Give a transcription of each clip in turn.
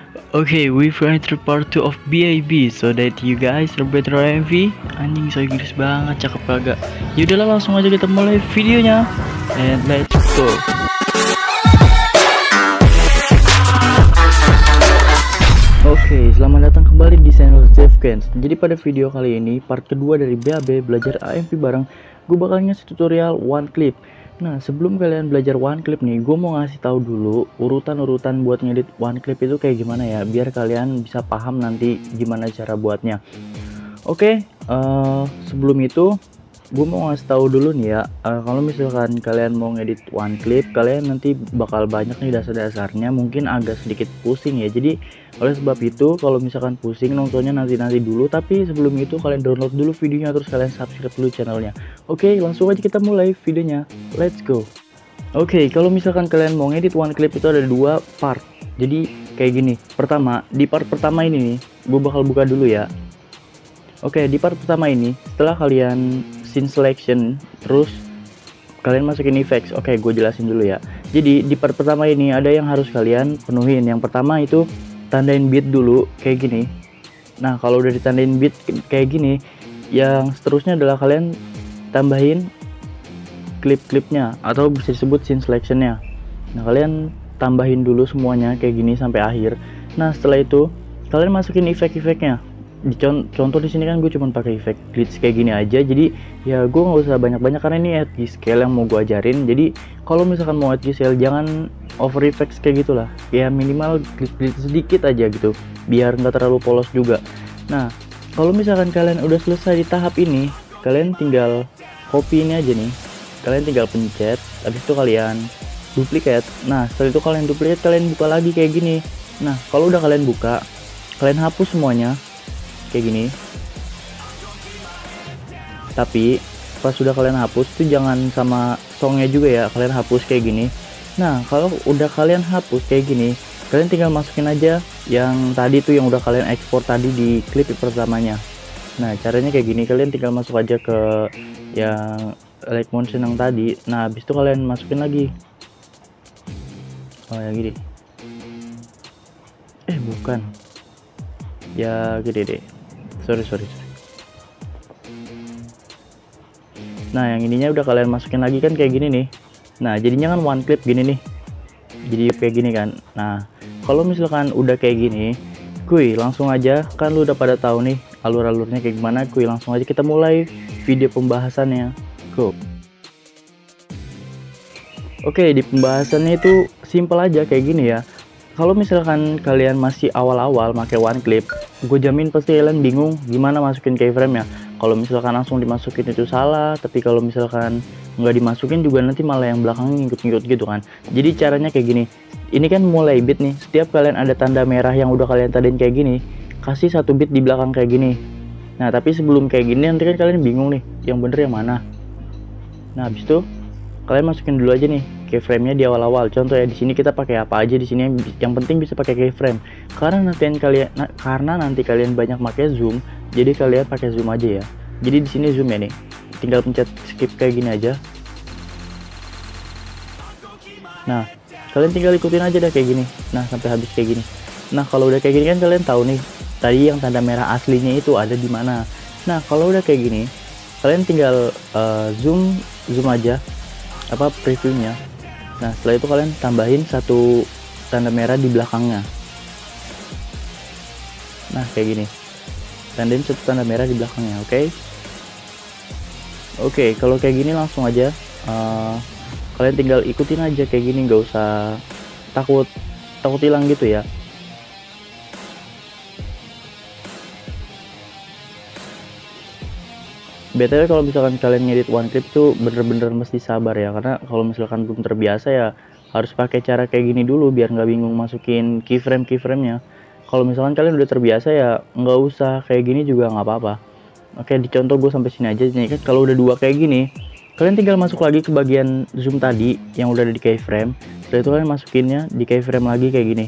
Okay, we've gone through part 2 of BAB, so that you guys are better MV. Anjing so Inggris banget, cakep kagak. Yaudahlah, langsung aja kita mulai videonya. And let's go. Oke, selamat datang kembali di channel Zevkens. Jadi pada video kali ini, part kedua dari BAB belajar AMV bareng, gue bakal ngasih tutorial one clip. Nah, sebelum kalian belajar one clip nih, gue mau ngasih tahu dulu urutan-urutan buat ngedit one clip itu kayak gimana ya, biar kalian bisa paham nanti gimana cara buatnya. Oke, sebelum itu gue mau ngasih tahu dulu nih ya, kalau misalkan kalian mau ngedit one clip, kalian nanti bakal banyak nih dasar-dasarnya, mungkin agak sedikit pusing ya. Jadi oleh sebab itu, kalau misalkan pusing nontonnya nanti dulu, tapi sebelum itu kalian download dulu videonya, terus kalian subscribe dulu channelnya. Oke, langsung aja kita mulai videonya, let's go. Oke, kalau misalkan kalian mau ngedit one clip itu ada dua part. Jadi kayak gini, pertama di part pertama ini nih, gue bakal buka dulu ya. Oke, di part pertama ini, setelah kalian scene selection, terus kalian masukin effects. Oke, gue jelasin dulu ya. Jadi di part pertama ini ada yang harus kalian penuhin. Yang pertama itu tandain beat dulu kayak gini. Nah, kalau udah ditandain beat kayak gini, yang seterusnya adalah kalian tambahin klip-klipnya atau bisa disebut scene selectionnya. Nah, kalian tambahin dulu semuanya kayak gini sampai akhir. Nah, setelah itu kalian masukin efek-efeknya. Contoh di sini kan gue cuma pakai efek glitch kayak gini aja, jadi ya gue nggak usah banyak-banyak karena ini edge scale yang mau gue ajarin. Jadi kalau misalkan mau edge scale jangan over effects kayak gitulah, ya minimal glitch sedikit aja gitu biar nggak terlalu polos juga. Nah, kalau misalkan kalian udah selesai di tahap ini, kalian tinggal copy ini aja nih, kalian tinggal pencet, habis itu kalian duplicate. Nah, setelah itu kalian duplicate, kalian buka lagi kayak gini. Nah, kalau udah kalian buka, kalian hapus semuanya kayak gini. Tapi pas sudah kalian hapus tuh jangan sama songnya juga ya, kalian hapus kayak gini. Nah, kalau udah kalian hapus kayak gini, kalian tinggal masukin aja yang tadi tuh yang udah kalian ekspor tadi di klip pertamanya. Nah, caranya kayak gini, kalian tinggal masuk aja ke yang like motion yang tadi. Nah, habis itu kalian masukin lagi. Oh, yang gini. Bukan. Ya, gede deh. Sorry. Nah, yang ininya udah kalian masukin lagi kan kayak gini nih. Nah, jadinya kan one clip gini nih. Jadi kayak gini kan. Nah, kalau misalkan udah kayak gini, kuy langsung aja, kan lu udah pada tahu nih alur-alurnya kayak gimana. Kuy langsung aja kita mulai video pembahasannya. Go. Oke, di pembahasannya itu simple aja kayak gini ya. Kalau misalkan kalian masih awal-awal pakai one clip, gue jamin pasti kalian bingung gimana masukin keyframe ya. Kalau misalkan langsung dimasukin itu salah, tapi kalau misalkan nggak dimasukin juga nanti malah yang belakang ngikut-ngikut gitu kan. Jadi caranya kayak gini, ini kan mulai bit nih, setiap kalian ada tanda merah yang udah kalian tandain kayak gini, kasih satu bit di belakang kayak gini. Nah, tapi sebelum kayak gini nanti kan kalian bingung nih, yang bener yang mana. Nah, habis itu kalian masukin dulu aja nih keyframe-nya di awal-awal. Contoh ya, di sini kita pakai apa aja di sini, yang penting bisa pakai keyframe. Karena nanti kalian banyak pakai zoom, jadi kalian pakai zoom aja ya. Jadi di sini zoom ya nih. Tinggal pencet skip kayak gini aja. Nah, kalian tinggal ikutin aja dah kayak gini. Nah, sampai habis kayak gini. Nah, kalau udah kayak gini kan kalian tahu nih tadi yang tanda merah aslinya itu ada di mana. Nah, kalau udah kayak gini, kalian tinggal zoom aja apa previewnya. Nah, setelah itu kalian tambahin satu tanda merah di belakangnya. Nah, kayak gini, tandain satu tanda merah di belakangnya. Oke, kalau kayak gini langsung aja kalian tinggal ikutin aja kayak gini, nggak usah takut hilang gitu ya. BTW kalau misalkan kalian ngedit one clip tuh bener-bener mesti sabar ya, karena kalau misalkan belum terbiasa ya harus pakai cara kayak gini dulu biar nggak bingung masukin keyframe-nya. Kalau misalkan kalian udah terbiasa ya nggak usah kayak gini juga nggak apa-apa. Oke, dicontoh gue sampai sini aja nih kan. Kalau udah dua kayak gini, kalian tinggal masuk lagi ke bagian zoom tadi yang udah ada di keyframe. Setelah itu kalian masukinnya di keyframe lagi kayak gini.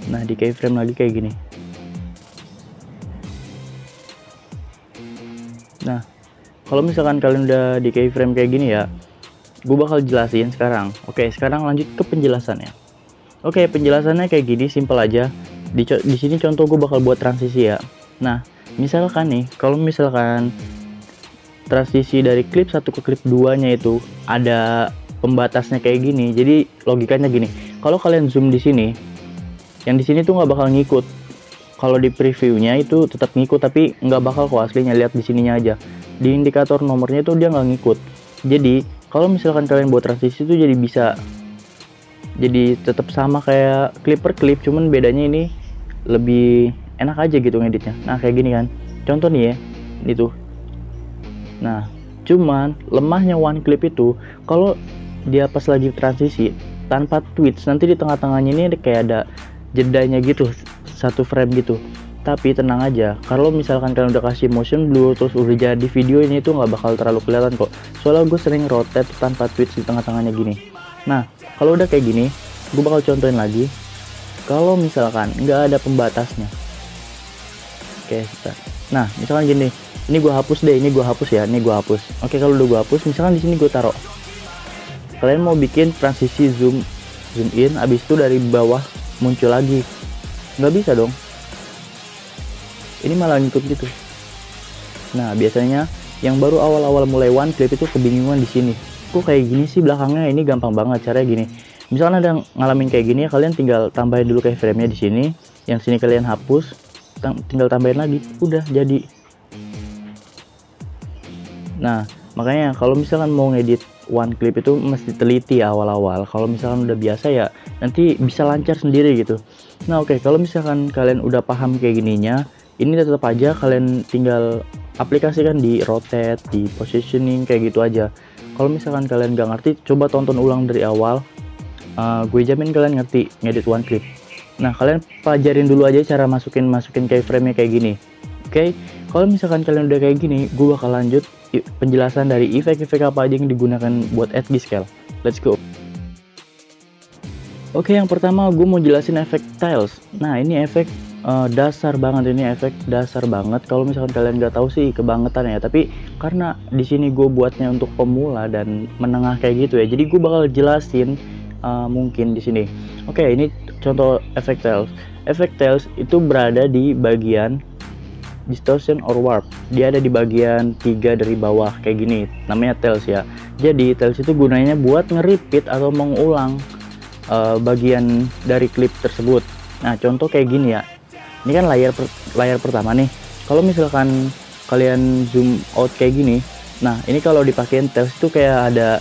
Nah, di keyframe lagi kayak gini. Nah, kalau misalkan kalian udah di keyframe kayak gini ya, gue bakal jelasin sekarang. Oke, sekarang lanjut ke penjelasannya. Oke, penjelasannya kayak gini, simpel aja. Di sini contoh gue bakal buat transisi ya. Nah, misalkan nih, kalau misalkan transisi dari klip 1 ke klip 2-nya itu ada pembatasnya kayak gini. Jadi logikanya gini, kalau kalian zoom di sini, yang di sini tuh nggak bakal ngikut. Kalau di previewnya itu tetap ngikut, tapi nggak bakal kok aslinya, lihat di sininya aja. Di indikator nomornya itu dia nggak ngikut. Jadi kalau misalkan kalian buat transisi itu jadi tetap sama kayak klip per klip, cuman bedanya ini lebih enak aja gitu ngeditnya. Nah kayak gini kan, contoh nih ya, itu. Nah cuman lemahnya one clip itu kalau dia pas lagi transisi tanpa twitch, nanti di tengah-tengahnya ini kayak ada jedanya gitu, 1 frame gitu. Tapi tenang aja, kalau misalkan kalian udah kasih motion blur terus udah jadi video ini tuh nggak bakal terlalu kelihatan kok. Soalnya gue sering rotate tanpa twitch di tengah-tengahnya gini. Nah kalau udah kayak gini, gue bakal contohin lagi. Kalau misalkan nggak ada pembatasnya, oke, nah misalkan gini, ini gue hapus deh, ini gue hapus ya, ini gue hapus. Oke, kalau udah gue hapus, misalkan di sini gue taruh. Kalian mau bikin transisi zoom in, abis itu dari bawah muncul lagi, nggak bisa dong. Ini malah ngikut gitu. Nah biasanya yang baru awal-awal mulai one clip itu kebingungan di sini. Kok kayak gini sih belakangnya? Ini gampang banget caranya gini. Misalkan ada yang ngalamin kayak gini ya, kalian tinggal tambahin dulu kayak frame-nya di sini. Yang sini kalian hapus, tinggal tambahin lagi, udah jadi. Nah makanya kalau misalkan mau ngedit one clip itu mesti teliti awal-awal. Kalau misalkan udah biasa ya nanti bisa lancar sendiri gitu. Nah oke, kalau misalkan kalian udah paham kayak gininya, ini tetap aja kalian tinggal aplikasikan di rotate, di positioning, kayak gitu aja. Kalau misalkan kalian gak ngerti, coba tonton ulang dari awal. Gue jamin kalian ngerti ngedit one clip. Nah kalian pelajarin dulu aja cara masukin kayak frame-nya kayak gini. Oke, kalau misalkan kalian udah kayak gini, gue bakal lanjut penjelasan dari efek-efek apa aja yang digunakan buat edge scale. Let's go. Oke, yang pertama gue mau jelasin efek tiles. Nah ini efek dasar banget, ini efek dasar banget. Kalau misalkan kalian nggak tahu sih kebangetan ya, tapi karena di sini gue buatnya untuk pemula dan menengah kayak gitu ya, jadi gue bakal jelasin mungkin di sini. Oke, ini contoh efek tiles. Efek tiles itu berada di bagian distortion or warp. Dia ada di bagian 3 dari bawah kayak gini, namanya tiles ya. Jadi tiles itu gunanya buat nge-repeat atau mengulang bagian dari klip tersebut. Nah contoh kayak gini ya, ini kan layar pertama nih. Kalau misalkan kalian zoom out kayak gini, nah ini kalau dipakein tiles itu kayak ada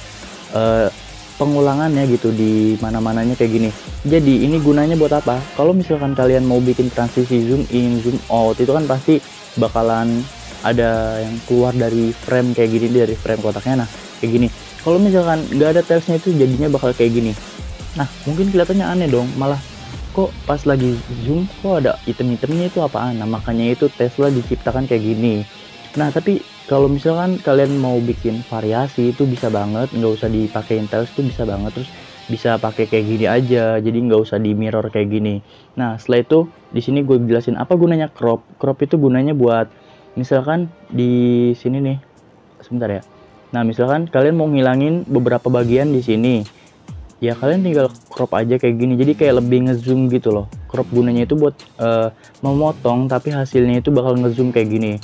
pengulangannya gitu di mana-mananya kayak gini. Jadi ini gunanya buat apa? Kalau misalkan kalian mau bikin transisi zoom in, zoom out, itu kan pasti bakalan ada yang keluar dari frame kayak gini, dari frame kotaknya. Nah kayak gini, kalau misalkan nggak ada tilesnya itu jadinya bakal kayak gini. Nah mungkin kelihatannya aneh dong, malah kok pas lagi zoom kok ada item-itemnya, itu apaan? Nah makanya itu Tesla diciptakan kayak gini. Nah tapi kalau misalkan kalian mau bikin variasi itu bisa banget, nggak usah dipakein tiles, tuh bisa banget. Terus bisa pakai kayak gini aja, jadi nggak usah di mirror kayak gini. Nah setelah itu di sini gue jelasin apa gunanya crop. Crop itu gunanya buat misalkan di sini nih, sebentar ya. Nah misalkan kalian mau ngilangin beberapa bagian di sini, ya kalian tinggal crop aja kayak gini, jadi kayak lebih ngezoom gitu loh. Crop gunanya itu buat memotong, tapi hasilnya itu bakal ngezoom kayak gini.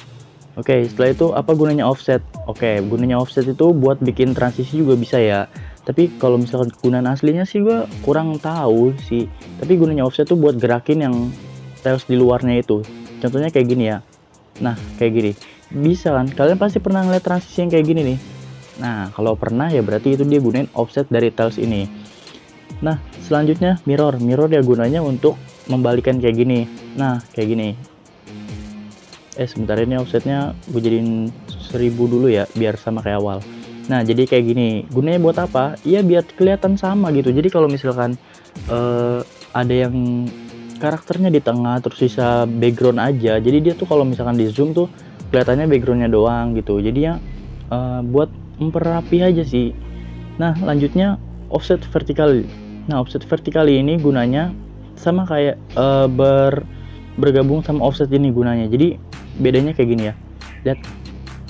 Oke, setelah itu apa gunanya offset? Oke, gunanya offset itu buat bikin transisi juga bisa ya. Tapi kalau misalkan kegunaan aslinya sih gue kurang tahu sih. Tapi gunanya offset tuh buat gerakin yang tiles di luarnya itu. Contohnya kayak gini ya. Nah, kayak gini. Bisa kan? Kalian pasti pernah ngeliat transisi yang kayak gini nih. Nah, kalau pernah ya berarti itu dia gunain offset dari tiles ini. Nah, selanjutnya mirror. Mirror dia gunanya untuk membalikan kayak gini. Nah, kayak gini. Sebentar, ini offsetnya gue jadiin 1000 dulu ya, biar sama kayak awal. Nah, jadi kayak gini. Gunanya buat apa? Ya biar kelihatan sama gitu. Jadi kalau misalkan ada yang karakternya di tengah, terus sisa background aja. Jadi dia tuh kalau misalkan di zoom tuh kelihatannya backgroundnya doang gitu. Jadi ya buat memperapi aja sih. Nah, lanjutnya offset vertikal. Nah, offset vertikal ini gunanya sama kayak bergabung sama offset ini gunanya. Jadi bedanya kayak gini ya, lihat.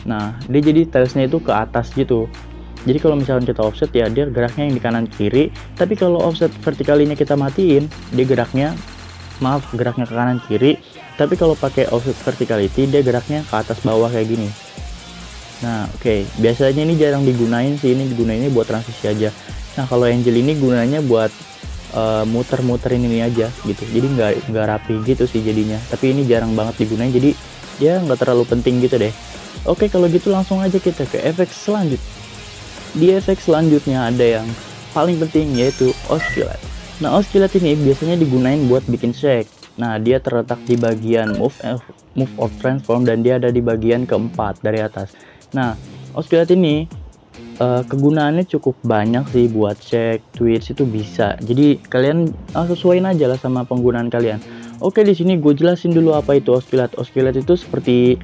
Nah dia jadi tilesnya itu ke atas gitu, Jadi kalau misalkan kita offset ya dia geraknya yang di kanan kiri, tapi kalau offset vertikalinya kita matiin, dia geraknya ke kanan kiri. Tapi kalau pakai offset verticality dia geraknya ke atas bawah kayak gini. Nah oke, biasanya ini jarang digunain sih, ini digunainnya buat transisi aja. Nah kalau Angel ini gunanya buat muter-muterin ini aja gitu, jadi nggak rapi gitu sih jadinya, tapi ini jarang banget digunain, jadi dia nggak terlalu penting gitu deh. Oke, kalau gitu langsung aja kita ke efek selanjutnya. Di efek selanjutnya ada yang paling penting, yaitu oscillate. Nah oscillate ini biasanya digunain buat bikin shake. Nah dia terletak di bagian move of transform, dan dia ada di bagian keempat dari atas. Nah oscillate ini kegunaannya cukup banyak sih, buat shake, twitch itu bisa. Jadi kalian sesuaiin aja lah sama penggunaan kalian. Oke, di sini gue jelasin dulu apa itu oscillate. Oscillate itu seperti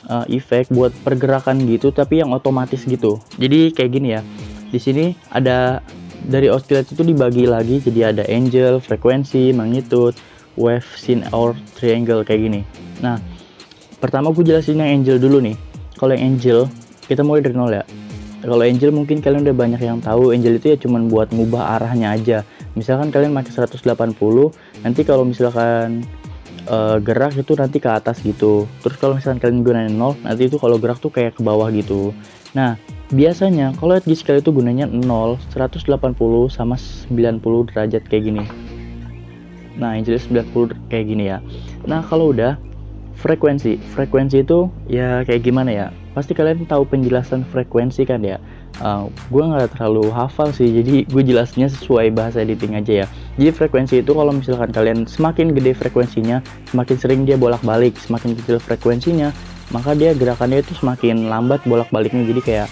efek buat pergerakan gitu, tapi yang otomatis gitu. Jadi kayak gini ya. Di sini ada dari oscillate itu dibagi lagi, jadi ada angel, frekuensi, magnitude, wave, scene, or triangle kayak gini. Nah, pertama gue jelasin yang angel dulu nih. Kalau yang angel kita mulai dari nol ya. Kalau angel mungkin kalian udah banyak yang tahu, angel itu ya cuman buat ngubah arahnya aja. Misalkan kalian pakai 180, nanti kalau misalkan gerak itu nanti ke atas gitu. Terus kalau misalkan kalian gunain 0, nanti itu kalau gerak tuh kayak ke bawah gitu. Nah biasanya kalau di scale itu gunanya 0, 180 sama 90 derajat kayak gini. Nah angel 90 kayak gini ya. Nah kalau udah frekuensi itu ya kayak gimana ya, pasti kalian tahu penjelasan frekuensi kan ya. Gue nggak terlalu hafal sih, jadi gue jelasnya sesuai bahasa editing aja ya. Jadi frekuensi itu kalau misalkan kalian semakin gede frekuensinya, semakin sering dia bolak-balik. Semakin kecil frekuensinya, maka dia gerakannya itu semakin lambat bolak-baliknya, jadi kayak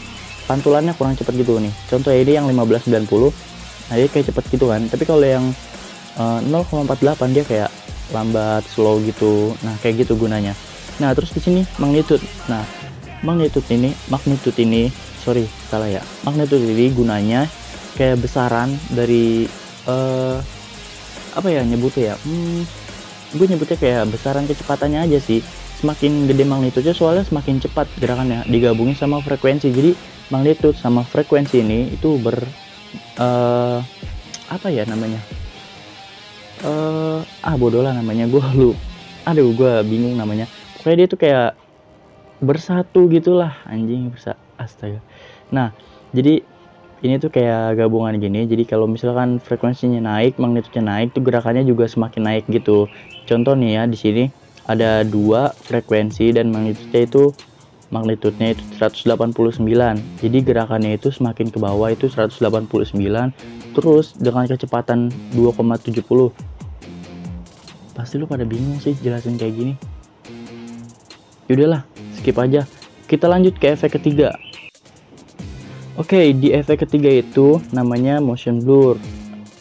pantulannya kurang cepat gitu nih. Contoh ini yang 1590, nah dia kayak cepet gitu kan. Tapi kalau yang 0,48 dia kayak lambat, slow gitu. Nah kayak gitu gunanya. Nah terus di sini magnitude. Nah magnitude ini gunanya kayak besaran dari apa ya nyebutnya ya, gue nyebutnya kayak besaran kecepatannya aja sih. Semakin gede magnitude soalnya semakin cepat gerakannya, digabungin sama frekuensi. Jadi magnitude sama frekuensi ini itu apa ya namanya, bodoh lah namanya, gue bingung namanya. Pokoknya dia tuh kayak bersatu gitulah, anjing, astaga. Nah jadi ini tuh kayak gabungan gini. Jadi kalau misalkan frekuensinya naik, magnitudenya naik, tuh gerakannya juga semakin naik gitu. Contoh nih ya, di sini ada 2 frekuensi dan magnitudenya itu 189. Jadi gerakannya itu semakin ke bawah itu 189, terus dengan kecepatan 2,70. Pasti lu pada bingung sih jelasin kayak gini. Yaudahlah, skip aja. Kita lanjut ke efek ketiga. Oke, di efek ketiga itu namanya motion blur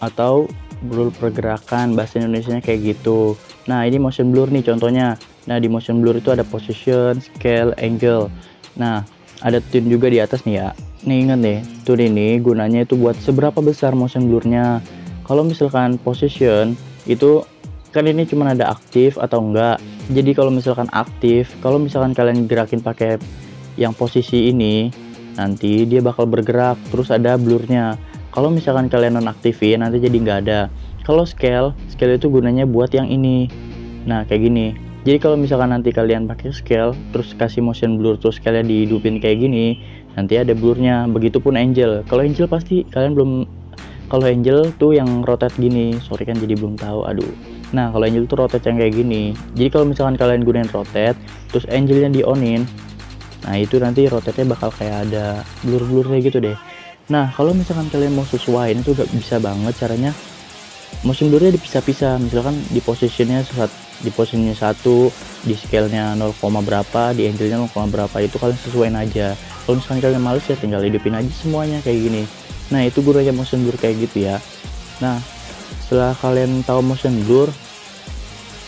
atau blur pergerakan, bahasa Indonesianya kayak gitu. Nah ini motion blur nih contohnya. Nah di motion blur itu ada position, scale, angle. Nah ada tune juga di atas nih ya. Nih ingat nih, tune ini gunanya itu buat seberapa besar motion blurnya. Kalau misalkan position itu kan ini cuma ada aktif atau enggak. Jadi kalau misalkan aktif, kalau misalkan kalian gerakin pakai yang posisi ini, nanti dia bakal bergerak, terus ada blurnya. Kalau misalkan kalian nonaktifin, nanti jadi nggak ada. Kalau scale itu gunanya buat yang ini. Nah kayak gini. Jadi kalau misalkan nanti kalian pakai scale, terus kasih motion blur, terus kalian dihidupin kayak gini, nanti ada blurnya. Begitupun angel. Kalau angel pasti kalian belum. Kalau angel tuh yang rotate gini, sorry kan jadi belum tahu, aduh. Nah kalau angel tuh rotate yang kayak gini. Jadi kalau misalkan kalian gunain rotate, terus angelnya di onin, nah itu nanti rotate-nya bakal kayak ada blur-blurnya gitu deh. Nah kalau misalkan kalian mau sesuaiin itu gak bisa banget caranya. Motion blurnya dipisah-pisah, misalkan di posisinya 1, di scale-nya 0, berapa, di angle-nya 0, berapa, itu kalian sesuaiin aja. Kalau misalkan kalian males ya tinggal hidupin aja semuanya kayak gini. Nah itu gunanya motion blur kayak gitu ya. Nah setelah kalian tahu motion blur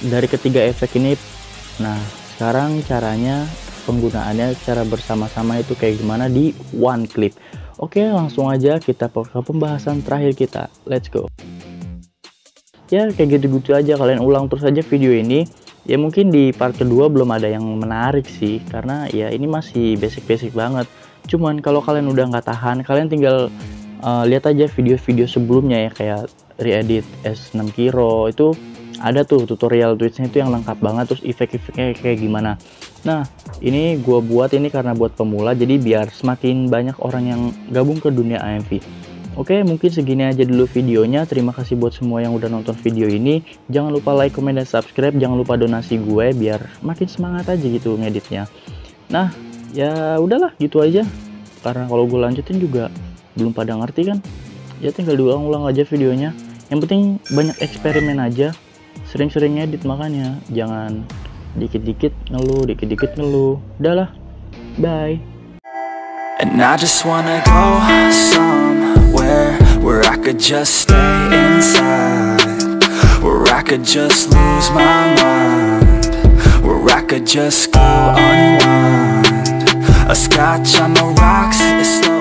dari ketiga efek ini, nah sekarang caranya penggunaannya cara bersama-sama itu kayak gimana di one clip. Oke, langsung aja kita ke pembahasan terakhir kita. Let's go. Ya kayak gitu-gitu aja, kalian ulang terus aja video ini. Ya mungkin di part kedua belum ada yang menarik sih, karena ya ini masih basic-basic banget. Cuman kalau kalian udah nggak tahan, kalian tinggal lihat aja video-video sebelumnya ya, kayak re-edit S6 Kiro itu ada tuh tutorial Twitch-nya itu yang lengkap banget, terus efek-efeknya kayak gimana. Nah, ini gue buat ini karena buat pemula, jadi biar semakin banyak orang yang gabung ke dunia AMV. Oke, mungkin segini aja dulu videonya. Terima kasih buat semua yang udah nonton video ini. Jangan lupa like, comment, dan subscribe. Jangan lupa donasi gue biar makin semangat aja gitu ngeditnya. Nah, ya udahlah gitu aja. Karena kalau gue lanjutin juga belum pada ngerti kan. Ya tinggal diulang-ulang aja videonya. Yang penting banyak eksperimen aja. Sering-sering ngedit makanya. Jangan dikit-dikit ngeluh, dikit-dikit ngeluh. Udahlah. Bye. And I just wanna go somewhere where I could just stay inside, where I could just lose my mind, where I could just go unwind. A scotch on the rocks, it's slow.